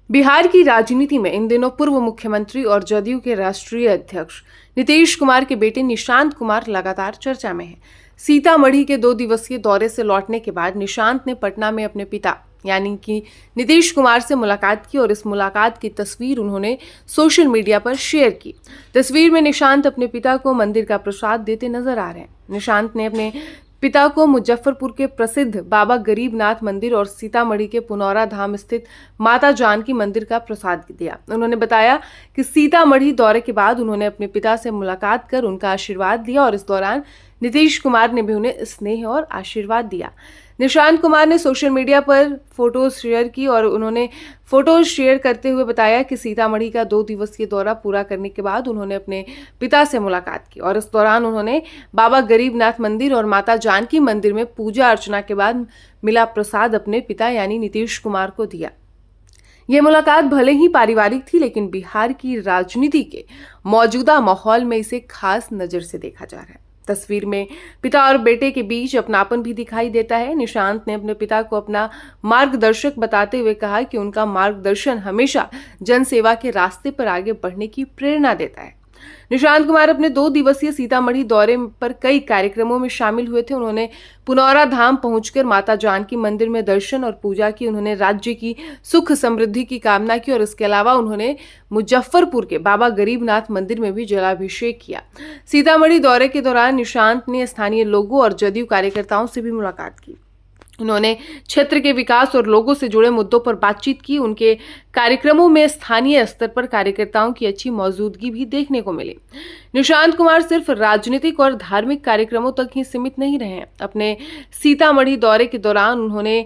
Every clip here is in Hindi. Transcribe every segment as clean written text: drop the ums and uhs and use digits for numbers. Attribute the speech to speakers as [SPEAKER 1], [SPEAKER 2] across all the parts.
[SPEAKER 1] बिहार की राजनीति में इन दिनों पूर्व मुख्यमंत्री और जदयू के राष्ट्रीय अध्यक्ष नीतीश कुमार के बेटे निशांत कुमार लगातार चर्चा में हैं। सीतामढ़ी के 2 दिवसीय दौरे से लौटने के बाद निशांत ने पटना में अपने पिता यानी कि नीतीश कुमार से मुलाकात की और इस मुलाकात की तस्वीर उन्होंने सोशल मीडिया पर शेयर की। तस्वीर में निशांत अपने पिता को मंदिर का प्रसाद देते नजर आ रहे हैं। निशांत ने अपने पिता को मुजफ्फरपुर के प्रसिद्ध बाबा गरीबनाथ मंदिर और सीतामढ़ी के पुनौरा धाम स्थित माता जानकी मंदिर का प्रसाद दिया। उन्होंने बताया कि सीतामढ़ी दौरे के बाद उन्होंने अपने पिता से मुलाकात कर उनका आशीर्वाद लिया और इस दौरान नीतीश कुमार ने भी उन्हें स्नेह और आशीर्वाद दिया। निशांत कुमार ने सोशल मीडिया पर फोटोज शेयर की और उन्होंने फोटोज शेयर करते हुए बताया कि सीतामढ़ी का 2 दिवसीय दौरा पूरा करने के बाद उन्होंने अपने पिता से मुलाकात की और इस दौरान उन्होंने बाबा गरीबनाथ मंदिर और माता जानकी मंदिर में पूजा अर्चना के बाद मिला प्रसाद अपने पिता यानी नीतीश कुमार को दिया। ये मुलाकात भले ही पारिवारिक थी, लेकिन बिहार की राजनीति के मौजूदा माहौल में इसे खास नजर से देखा जा रहा है। तस्वीर में पिता और बेटे के बीच अपनापन भी दिखाई देता है। निशांत ने अपने पिता को अपना मार्गदर्शक बताते हुए कहा कि उनका मार्गदर्शन हमेशा जनसेवा के रास्ते पर आगे बढ़ने की प्रेरणा देता है। निशांत कुमार अपने 2 दिवसीय सीतामढ़ी दौरे पर कई कार्यक्रमों में शामिल हुए थे। उन्होंने पुनौरा धाम पहुंचकर माता जानकी मंदिर में दर्शन और पूजा की। उन्होंने राज्य की सुख समृद्धि की कामना की और इसके अलावा उन्होंने मुजफ्फरपुर के बाबा गरीबनाथ मंदिर में भी जलाभिषेक किया। सीतामढ़ी दौरे के दौरान निशांत ने स्थानीय लोगों और जदयू कार्यकर्ताओं से भी मुलाकात की। उन्होंने क्षेत्र के विकास और लोगों से जुड़े मुद्दों पर बातचीत की। उनके कार्यक्रमों में स्थानीय स्तर पर कार्यकर्ताओं की अच्छी मौजूदगी भी देखने को मिली। निशांत कुमार सिर्फ राजनीतिक और धार्मिक कार्यक्रमों तक ही सीमित नहीं रहे हैं। अपने सीतामढ़ी दौरे के दौरान उन्होंने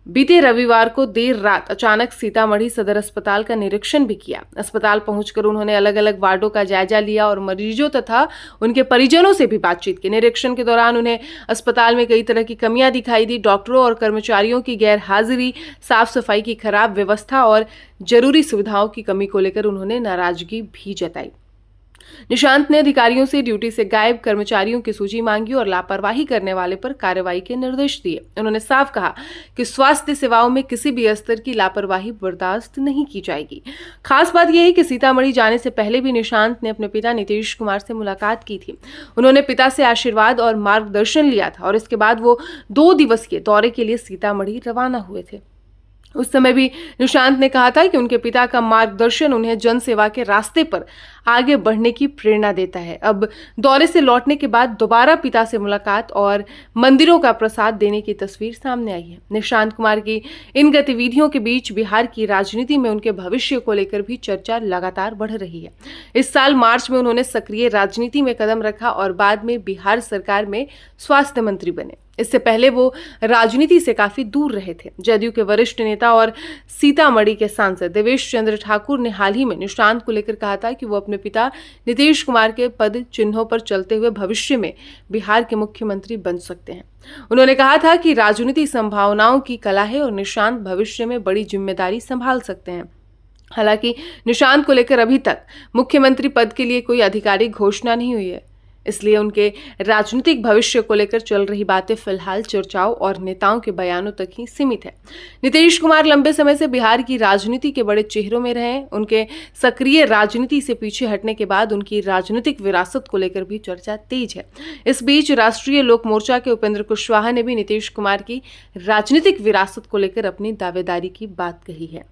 [SPEAKER 1] बीते रविवार को देर रात अचानक सीतामढ़ी सदर अस्पताल का निरीक्षण भी किया। अस्पताल पहुंचकर उन्होंने अलग अलग वार्डों का जायजा लिया और मरीजों तथा उनके परिजनों से भी बातचीत की। निरीक्षण के दौरान उन्हें अस्पताल में कई तरह की कमियां दिखाई दी। डॉक्टरों और कर्मचारियों की गैर हाजिरी, साफ सफाई की खराब व्यवस्था और जरूरी सुविधाओं की कमी को लेकर उन्होंने नाराजगी भी जताई। निशांत ने अधिकारियों से ड्यूटी से गायब कर्मचारियों की सूची मांगी और लापरवाही करने वाले पर कार्रवाई के निर्देश दिए। उन्होंने साफ कहा कि स्वास्थ्य सेवाओं में किसी भी स्तर की लापरवाही बर्दाश्त नहीं की जाएगी। खास बात यह है कि सीतामढ़ी जाने से पहले भी निशांत ने अपने पिता नीतीश कुमार से मुलाकात की थी। उन्होंने पिता से आशीर्वाद और मार्गदर्शन लिया था और इसके बाद वो 2 दिवसीय दौरे के लिए सीतामढ़ी रवाना हुए थे। उस समय भी निशांत ने कहा था कि उनके पिता का मार्गदर्शन उन्हें जनसेवा के रास्ते पर आगे बढ़ने की प्रेरणा देता है। अब दौरे से लौटने के बाद दोबारा पिता से मुलाकात और मंदिरों का प्रसाद देने की तस्वीर सामने आई है। निशांत कुमार की इन गतिविधियों के बीच बिहार की राजनीति में उनके भविष्य को लेकर भी चर्चा लगातार बढ़ रही है। इस साल मार्च में उन्होंने सक्रिय राजनीति में कदम रखा और बाद में बिहार सरकार में स्वास्थ्य मंत्री बने। इससे पहले वो राजनीति से काफी दूर रहे थे। जदयू के वरिष्ठ नेता और सीतामढ़ी के सांसद देवेश चंद्र ठाकुर ने हाल ही में निशांत को लेकर कहा था कि वो अपने पिता नीतीश कुमार के पद चिन्हों पर चलते हुए भविष्य में बिहार के मुख्यमंत्री बन सकते हैं। उन्होंने कहा था कि राजनीति संभावनाओं की कला है और निशांत भविष्य में बड़ी जिम्मेदारी संभाल सकते हैं। हालांकि निशांत को लेकर अभी तक मुख्यमंत्री पद के लिए कोई आधिकारिक घोषणा नहीं हुई है, इसलिए उनके राजनीतिक भविष्य को लेकर चल रही बातें फिलहाल चर्चाओं और नेताओं के बयानों तक ही सीमित है। नीतीश कुमार लंबे समय से बिहार की राजनीति के बड़े चेहरों में रहे हैं। उनके सक्रिय राजनीति से पीछे हटने के बाद उनकी राजनीतिक विरासत को लेकर भी चर्चा तेज है। इस बीच राष्ट्रीय लोक मोर्चा के उपेंद्र कुशवाहा ने भी नीतीश कुमार की राजनीतिक विरासत को लेकर अपनी दावेदारी की बात कही है।